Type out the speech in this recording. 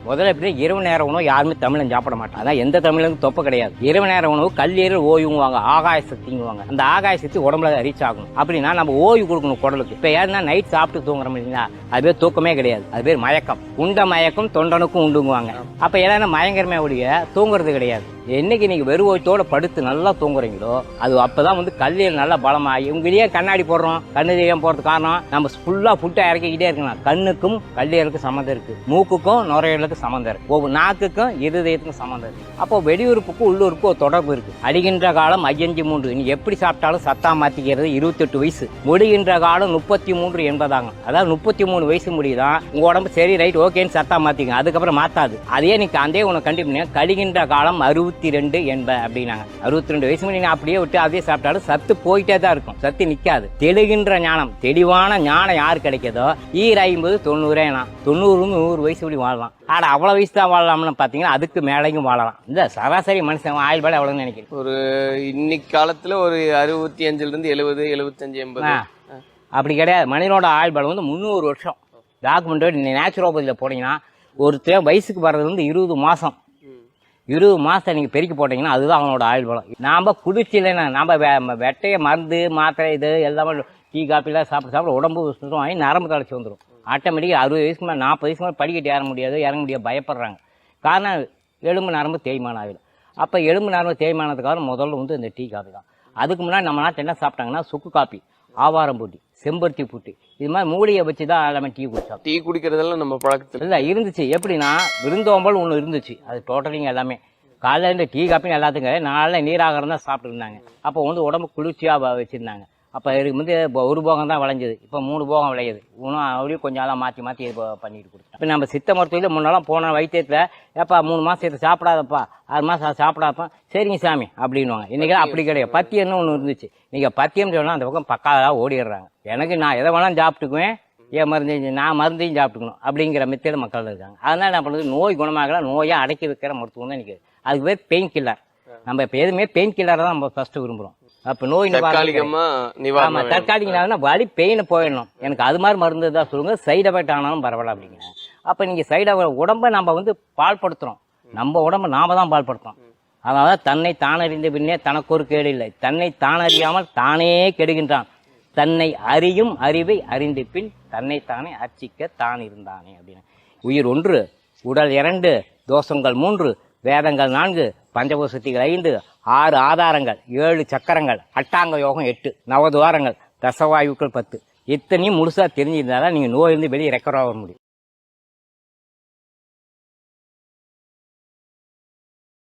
முதல்ல எப்படி இரவு நேர உணவு யாருமே தமிழன் சாப்பிட மாட்டாங்க. அதான் எந்த தமிழனுக்கும் தொப்பை கிடையாது. இரவு நேர உணவு கல்லீரல் ஓய்வுங்குவாங்க, ஆகாய சக்திங்குவாங்க. அந்த ஆகாய சக்தி உடம்புல ரீச் ஆகும். அப்படின்னா நம்ம ஓய்வு கொடுக்கணும் குடலுக்கு. இப்ப யாருன்னா நைட் சாப்பிட்டு தூங்குறோம் இல்லைங்களா, அது பேர் தூக்கமே கிடையாது, அது பேர் மயக்கம். உண்ட மயக்கம் தொண்டனுக்கும் உண்டுங்குவாங்க. அப்ப எல்லாரும் மயங்கரமே ஒழிய தூங்குறது கிடையாது. என்னைக்கு நீங்க வெறுவோயத்தோட படுத்து நல்லா தூங்குறீங்களோ அது அப்பதான் கல்லீரல் நல்லா பலமாகி உங்களையே கண்ணாடி போடுறோம். கண்ணு தெரியாம போறது காரணம் நம்ம ஃபுல்லா ஃபுட்டை இறக்கிக்கிட்டே இருக்கலாம். கண்ணுக்கும் கல்லீரலுக்கு சம்மந்தம் இருக்கு, மூக்குக்கும் நுரையீரலுக்கு சம்மந்தம் இருக்கு, ஒவ்வொரு நாக்குக்கும் இருதயத்துக்கும் சம்மந்தம் இருக்கு. அப்போ வெளியுறுப்புக்கும் உள்ளூருக்கும் ஒரு தொடர்பு இருக்கு. அடிக்கின்ற காலம் 53, நீ எப்படி சாப்பிட்டாலும் சத்தா மாத்திக்கிறது 28 வயசு. முடிகின்ற காலம் 33 என்பதாங்க. அதாவது 33 வயசு முடியுதான் உங்க உடம்பு சரி ரைட் ஓகேன்னு சத்தா மாத்திங்க, அதுக்கப்புறம் மாத்தாது. அதே நீ அதே உனக்கு கண்டிப்பா கழிகின்ற காலம் 62 என்ப அப்படின்னாங்க. 62 வயசு நீங்க அப்படியே விட்டு அதே சாப்பிட்டாலும் சத்து போயிட்டே தான் இருக்கும், சத்து நிக்காது. தெளிகின்ற ஞானம், தெளிவான ஞானம் யாரு கிடைக்கதோ 50 90 100 வயசு இப்படி வாழலாம். ஆனா அவ்வளவு வயசு தான் வாழலாம்னு பாத்தீங்கன்னா அதுக்கு மேலையும் வாழலாம். இந்த சராசரி மனுஷன் ஆயுள் பாடு எவ்வளவுன்னு நினைக்கிறேன். ஒரு இன்னைக்கு காலத்துல ஒரு 65 70 75 80 அப்படி கிடையாது. மனிதனோட ஆயுள் பாடு 300 வருஷம். டாக்குமெண்ட் நேச்சுரோபதியில போனீங்கன்னா ஒருத்தர் வயசுக்கு வர்றது 20 மாசம். 20 மாசத்தை நீங்க பெருக்கி போட்டீங்கன்னா அதுதான் அவனோட ஆயுள் பலம். நாம குடிச்சில்லைன்னா நம்ம வெட்டைய மருந்து மாத்திரை இது எல்லாமே டீ காப்பிலாம் சாப்பிட உடம்பு சுத்தம் ஆகி நரம்பு தளர்ச்சி வந்துடும். ஆட்டோமேட்டிக்காக 60 வயசுக்கு மேலே 40 வயசுக்கு மேலே படிக்கட்டு ஏற முடியாது, இறங்க முடியாது, பயப்படுறாங்க. காரணம் எலும்பு நரம்பு தேய்மானம் ஆகிடும். அப்போ எலும்பு நரம்பு தேய்மானத்துக்காக முதல்ல இந்த டீ காப்பி தான். அதுக்கு முன்னாடி நம்ம நாட்டில் என்ன சாப்பிட்டாங்கன்னா சுக்கு காப்பி, ஆவாரம் பூட்டி, செம்பருத்தி பூட்டி, இது மாதிரி மூலிகை வச்சு தான் எல்லாமே டீ குடிச்சோம். டீ குடிக்கிறதெல்லாம் நம்ம பழக்கத்தில் இல்லை இருந்துச்சு. எப்படின்னா விருந்தோம்பல் ஒன்று இருந்துச்சு, அது டோட்டலிங்க எல்லாமே. காலையில் இந்த டீ காப்பின்னு எல்லாத்துக்கும் நாளில் நீராகாரம் தான் சாப்பிட்டு இருந்தாங்க. அப்போ உடம்பு குளிர்ச்சியாக வச்சுருந்தாங்க. அப்போ இதுக்கு ஒரு போகம் தான் விளைஞ்சது, இப்போ 3 போகம் விளையுது. இன்னும் அப்படியும் கொஞ்சம் எல்லாம் மாற்றி மாற்றி பண்ணிட்டு கொடுத்தோம். இப்போ நம்ம சித்த மருத்துவத்தில் முன்னெல்லாம் போன வைத்தியத்தில் ஏப்பா 3 மாதம் சாப்பிடாதப்பா 6 மாதம் சாப்பிடாதப்பா சரிங்க சாமி அப்படின்வாங்க. இன்றைக்கி அப்படி கிடையாது. பத்தியம்னு ஒன்று இருந்துச்சு. நீங்கள் பத்தியம் சொன்னால் அந்த பக்கம் பக்காவாக ஓடிடுறாங்க. எனக்கு நான் எதை வேணாலும் சாப்பிட்டுக்குவேன், ஏன் மருந்து நான் மருந்தையும் சாப்பிட்டுக்கணும் அப்படிங்கிற மெத்தேடு மக்கள் இருக்காங்க. அதனால் என்ன பண்ணுறது, நோய் குணமாகலாம் நோயாக அடக்கி வைக்கிற மருத்துவம் தான் நிற்கிது. அதுக்கு பேர் பெயின் கில்லர். நம்ம இப்போ எதுவுமே பெயின் கில்லரை தான் நம்ம ஃபர்ஸ்ட் விரும்புகிறோம். அப்ப நோய் தற்காலிக வலி பெயின் போயிடணும், எனக்கு அது மாதிரி மருந்து தான் சொல்லுங்க, சைடு எஃபெக்ட் ஆனாலும் பரவாயில்ல அப்படிங்க. அப்ப நீங்க சைடு உடம்ப நம்ம பால்படுத்துறோம், நம்ம உடம்ப நாம தான் பால்படுத்துறோம். அதனால தன்னை தானறிந்த பின்னே தனக்கு ஒரு கேடு இல்லை, தன்னை தானறியாமல் தானே கெடுகின்றான், தன்னை அறியும் அறிவை அறிந்த பின் தன்னைத்தானே அர்ச்சிக்க தான் இருந்தானே அப்படின்னு. உயிர் 1, உடல் 2, தோஷங்கள் 3, வேதங்கள் 4, பஞ்சபூசக்திகள் 5, 6 ஆதாரங்கள், 7 சக்கரங்கள், அட்டாங்க யோகம் 8, நவதுவாரங்கள், தசவாயுக்கள் 10. இத்தனையும் முழுசா தெரிஞ்சிருந்தாதான் நீங்க நோயிலிருந்து வெளியே ரெக்கவர் ஆக முடியும்.